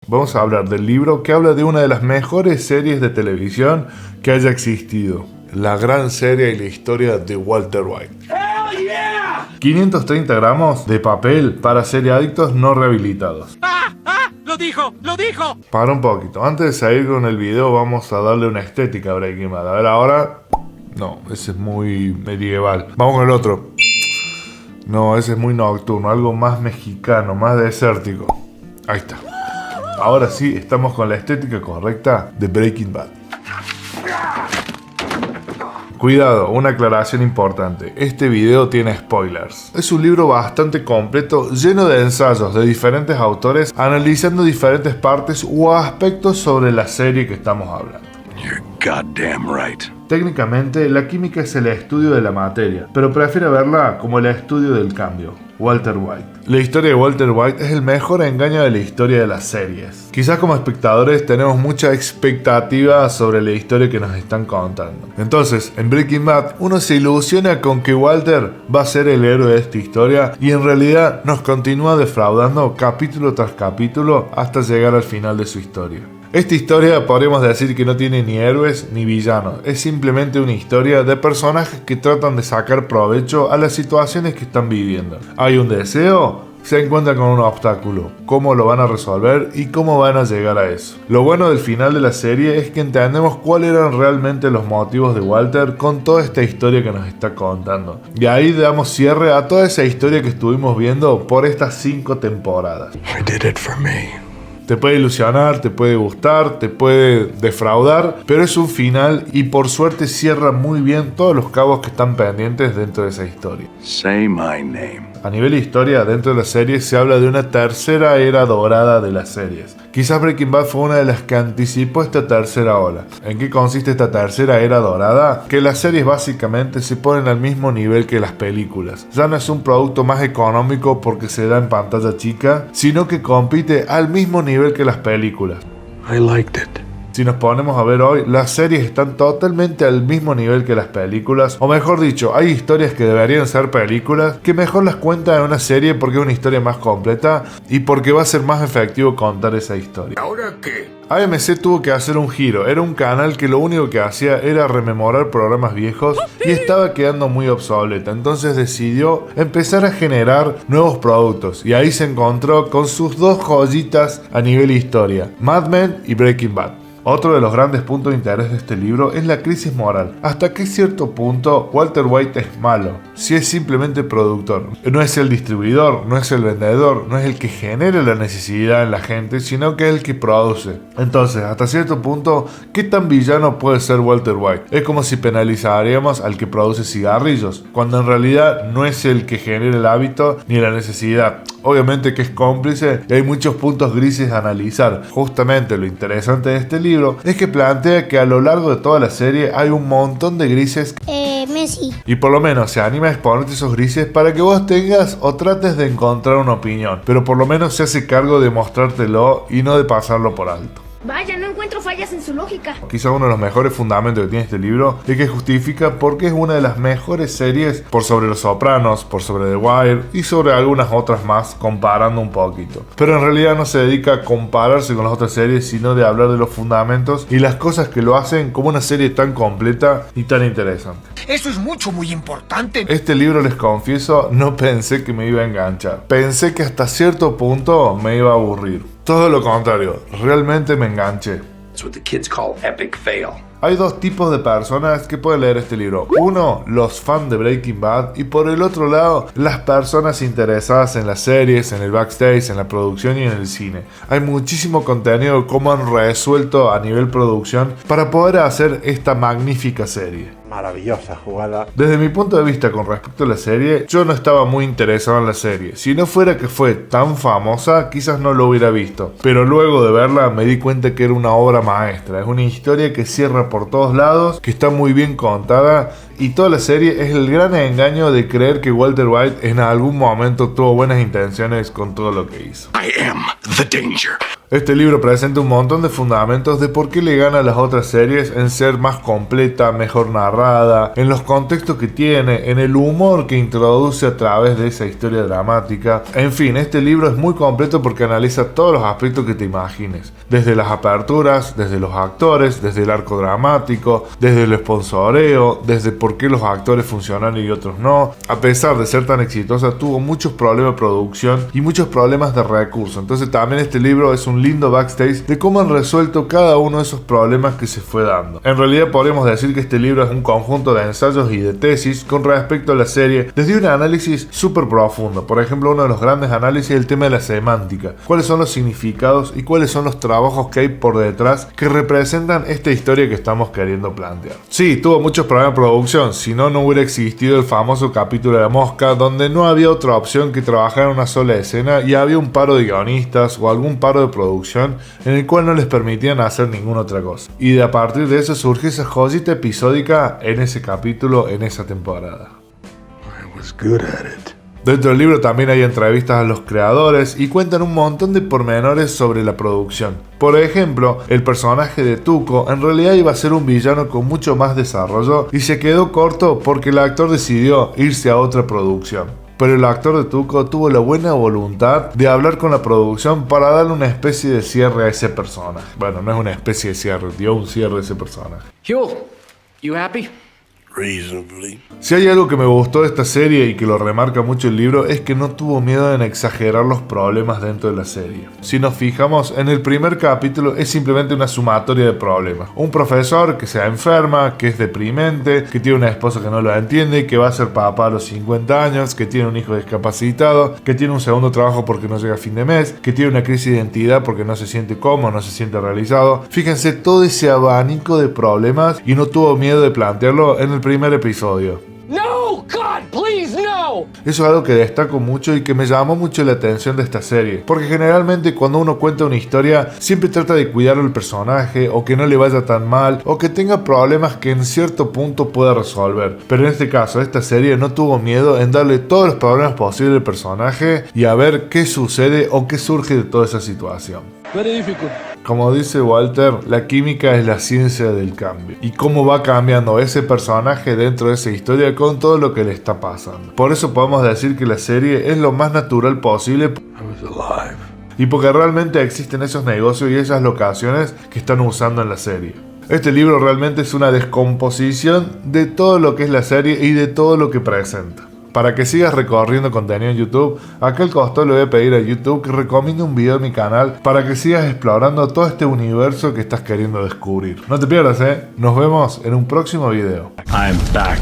vamos a hablar del libro que habla de una de las mejores series de televisión que haya existido. La gran serie y la historia de Walter White. 530 gramos de papel para seriadictos no rehabilitados. ¡Lo dijo! ¡Lo dijo! Para un poquito. Antes de seguir con el video vamos a darle una estética a Breaking Bad. A ver ahora. No, ese es muy medieval. Vamos con el otro. No, ese es muy nocturno. Algo más mexicano, más desértico. Ahí está. Ahora sí, estamos con la estética correcta de Breaking Bad. Cuidado, una aclaración importante. Este video tiene spoilers. Es un libro bastante completo, lleno de ensayos de diferentes autores analizando diferentes partes o aspectos sobre la serie que estamos hablando. You're goddamn right. Técnicamente, la química es el estudio de la materia, pero prefiero verla como el estudio del cambio. Walter White. La historia de Walter White es el mejor engaño de la historia de las series. Quizás como espectadores tenemos mucha expectativa sobre la historia que nos están contando. Entonces, en Breaking Bad, uno se ilusiona con que Walter va a ser el héroe de esta historia y en realidad nos continúa defraudando capítulo tras capítulo hasta llegar al final de su historia. Esta historia podríamos decir que no tiene ni héroes ni villanos, es simplemente una historia de personajes que tratan de sacar provecho a las situaciones que están viviendo. Hay un deseo, se encuentran con un obstáculo, cómo lo van a resolver y cómo van a llegar a eso. Lo bueno del final de la serie es que entendemos cuáles eran realmente los motivos de Walter con toda esta historia que nos está contando. Y ahí damos cierre a toda esa historia que estuvimos viendo por estas 5 temporadas. I did it for me. Te puede ilusionar, te puede gustar, te puede defraudar, pero es un final y por suerte cierra muy bien todos los cabos que están pendientes dentro de esa historia. Say my name. A nivel de historia, dentro de la serie se habla de una tercera era dorada de las series. Quizás Breaking Bad fue una de las que anticipó esta tercera ola. ¿En qué consiste esta tercera era dorada? Que las series básicamente se ponen al mismo nivel que las películas. Ya no es un producto más económico porque se da en pantalla chica, sino que compite al mismo nivel que las películas. I liked it. Si nos ponemos a ver hoy, las series están totalmente al mismo nivel que las películas, o mejor dicho, hay historias que deberían ser películas, que mejor las cuenta en una serie porque es una historia más completa y porque va a ser más efectivo contar esa historia. ¿Ahora qué? AMC tuvo que hacer un giro, era un canal que lo único que hacía era rememorar programas viejos y estaba quedando muy obsoleta, entonces decidió empezar a generar nuevos productos y ahí se encontró con sus 2 joyitas a nivel historia, Mad Men y Breaking Bad. Otro de los grandes puntos de interés de este libro es la crisis moral. Hasta que cierto punto Walter White es malo, si es simplemente productor. No es el distribuidor, no es el vendedor, no es el que genera la necesidad en la gente, sino que es el que produce. Entonces, hasta cierto punto, ¿qué tan villano puede ser Walter White? Es como si penalizaríamos al que produce cigarrillos, cuando en realidad no es el que genera el hábito ni la necesidad. Obviamente que es cómplice y hay muchos puntos grises a analizar. Justamente lo interesante de este libro es que plantea que a lo largo de toda la serie hay un montón de grises Messi. y por lo menos se anima a exponerte esos grises para que vos tengas o trates de encontrar una opinión, pero por lo menos se hace cargo de mostrártelo y no de pasarlo por alto. Vaya, no encuentro fallas en su lógica. Quizá uno de los mejores fundamentos que tiene este libro es que justifica por qué es una de las mejores series por sobre Los Sopranos, por sobre The Wire y sobre algunas otras más, comparando un poquito. Pero en realidad no se dedica a compararse con las otras series, sino de hablar de los fundamentos y las cosas que lo hacen como una serie tan completa y tan interesante. Eso es mucho, muy importante. Este libro, les confieso, no pensé que me iba a enganchar. Pensé que hasta cierto punto me iba a aburrir. Todo lo contrario, realmente me enganché. That's what the kids call epic fail. Hay 2 tipos de personas que pueden leer este libro. Uno, los fans de Breaking Bad, y por el otro lado, las personas interesadas en las series, en el backstage, en la producción y en el cine. Hay muchísimo contenido como han resuelto a nivel producción para poder hacer esta magnífica serie. Maravillosa jugada. Desde mi punto de vista con respecto a la serie, yo no estaba muy interesado en la serie. Si no fuera que fue tan famosa, quizás no lo hubiera visto. Pero luego de verla me di cuenta que era una obra maestra. Es una historia que cierra por todos lados, que está muy bien contada y toda la serie es el gran engaño de creer que Walter White en algún momento tuvo buenas intenciones con todo lo que hizo. I am the danger. Este libro presenta un montón de fundamentos de por qué le gana a las otras series en ser más completa, mejor narrada, en los contextos que tiene, en el humor que introduce a través de esa historia dramática. En fin, este libro es muy completo porque analiza todos los aspectos que te imagines, desde las aperturas, desde los actores, desde el arco dramático, desde el sponsoreo, desde por qué los actores funcionan y otros no. A pesar de ser tan exitosa, tuvo muchos problemas de producción y muchos problemas de recursos. Entonces también este libro es un lindo backstage de cómo han resuelto cada uno de esos problemas que se fue dando. En realidad podríamos decir que este libro es un conjunto de ensayos y de tesis con respecto a la serie desde un análisis súper profundo. Por ejemplo, uno de los grandes análisis es el tema de la semántica. ¿Cuáles son los significados y cuáles son los trabajos que hay por detrás que representan esta historia que estamos queriendo plantear? Sí, tuvo muchos problemas de producción, si no, no hubiera existido el famoso capítulo de La Mosca, donde no había otra opción que trabajar en una sola escena y había un paro de guionistas o algún paro de producción en el cual no les permitían hacer ninguna otra cosa. Y a partir de eso surge esa joyita episódica en ese capítulo, en esa temporada. I was good at it. Dentro del libro también hay entrevistas a los creadores y cuentan un montón de pormenores sobre la producción. Por ejemplo, el personaje de Tuco en realidad iba a ser un villano con mucho más desarrollo y se quedó corto porque el actor decidió irse a otra producción. Pero el actor de Tuco tuvo la buena voluntad de hablar con la producción para darle una especie de cierre a ese personaje. Bueno, no es una especie de cierre, dio un cierre a ese personaje. Huel, you happy? Reasonably. Si hay algo que me gustó de esta serie y que lo remarca mucho el libro es que no tuvo miedo en exagerar los problemas dentro de la serie. Si nos fijamos, en el primer capítulo es simplemente una sumatoria de problemas. Un profesor que se enferma, que es deprimente, que tiene una esposa que no lo entiende, que va a ser papá a los 50 años, que tiene un hijo discapacitado, que tiene un segundo trabajo porque no llega a fin de mes, que tiene una crisis de identidad porque no se siente cómodo, no se siente realizado. Fíjense todo ese abanico de problemas y no tuvo miedo de plantearlo en el primer episodio. No, God, please, no! Eso es algo que destaco mucho y que me llamó mucho la atención de esta serie, porque generalmente cuando uno cuenta una historia siempre trata de cuidar al personaje o que no le vaya tan mal o que tenga problemas que en cierto punto pueda resolver, pero en este caso esta serie no tuvo miedo en darle todos los problemas posibles al personaje y a ver qué sucede o qué surge de toda esa situación. Como dice Walter, la química es la ciencia del cambio y cómo va cambiando ese personaje dentro de esa historia con todo lo que le está pasando. Por eso podemos decir que la serie es lo más natural posible I was alive. y porque realmente existen esos negocios y esas locaciones que están usando en la serie. Este libro realmente es una descomposición de todo lo que es la serie y de todo lo que presenta. Para que sigas recorriendo contenido en YouTube, acá al costado le voy a pedir a YouTube que recomiende un video de mi canal para que sigas explorando todo este universo que estás queriendo descubrir. No te pierdas, Nos vemos en un próximo video. I'm back.